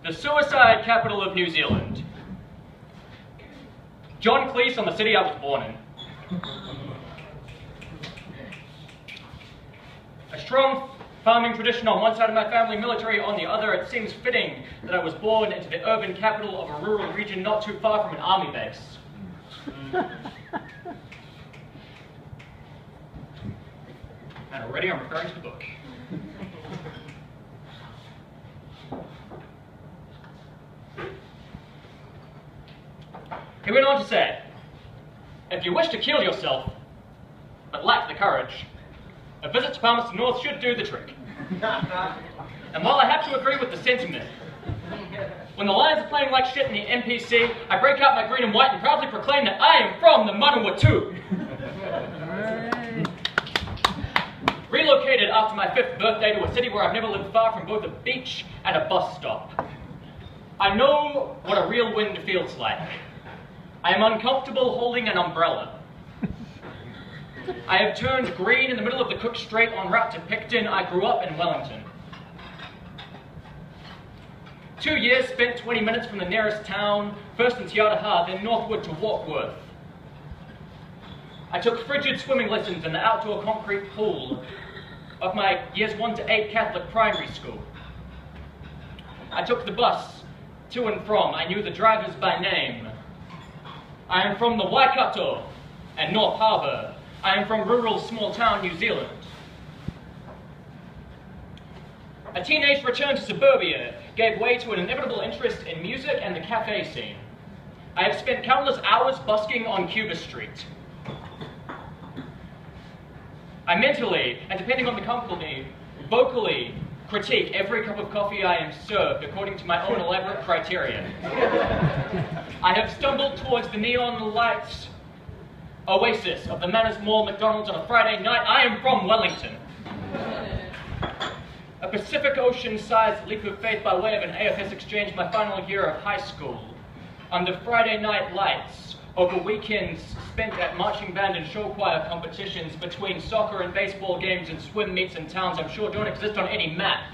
the suicide capital of New Zealand. John Cleese on the city I was born in. A strong farming tradition on one side of my family, military on the other. It seems fitting that I was born into the urban capital of a rural region not too far from an army base. And already I'm referring to the book. He went on to say, if you wish to kill yourself, but lack the courage, a visit to Palmerston North should do the trick. And while I have to agree with the sentiment, when the Lions are playing like shit in the NPC, I break out my green and white and proudly proclaim that I am from the Manawatu. Relocated after my 5th birthday to a city where I've never lived far from both a beach and a bus stop. I know what a real wind feels like. I am uncomfortable holding an umbrella. I have turned green in the middle of the Cook Strait en route to Picton. I grew up in Wellington. 2 years spent 20 minutes from the nearest town, first in Te Autaha, then northward to Warkworth. I took frigid swimming lessons in the outdoor concrete pool of my years 1 to 8 Catholic primary school. I took the bus to and from. I knew the drivers by name. I am from the Waikato and North Harbour. I am from rural small town New Zealand. A teenage return to suburbia gave way to an inevitable interest in music and the cafe scene. I have spent countless hours busking on Cuba Street. I mentally, and depending on the company, vocally critique every cup of coffee I am served according to my own elaborate criteria. I have stumbled towards the neon lights oasis of the Manners Mall McDonald's on a Friday night. I am from Wellington. A Pacific Ocean-sized leap of faith by way of an AFS exchange my final year of high school. Under Friday night lights, over weekends spent at marching band and show choir competitions, between soccer and baseball games and swim meets in towns I'm sure don't exist on any map.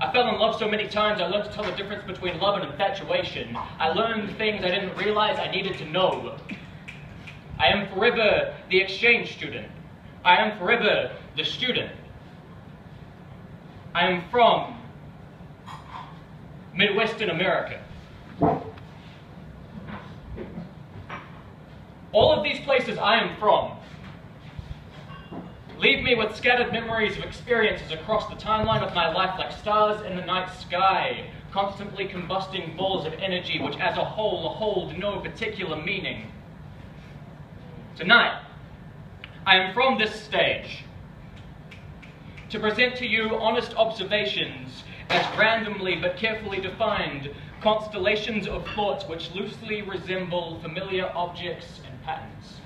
I fell in love so many times I learned to tell the difference between love and infatuation. I learned things I didn't realize I needed to know. I am forever the exchange student. I am forever the student. I am from Midwestern America. All of these places I am from leave me with scattered memories of experiences across the timeline of my life like stars in the night sky, constantly combusting balls of energy which as a whole hold no particular meaning. Tonight, I am from this stage to present to you honest observations as randomly but carefully defined constellations of thoughts which loosely resemble familiar objects and patterns.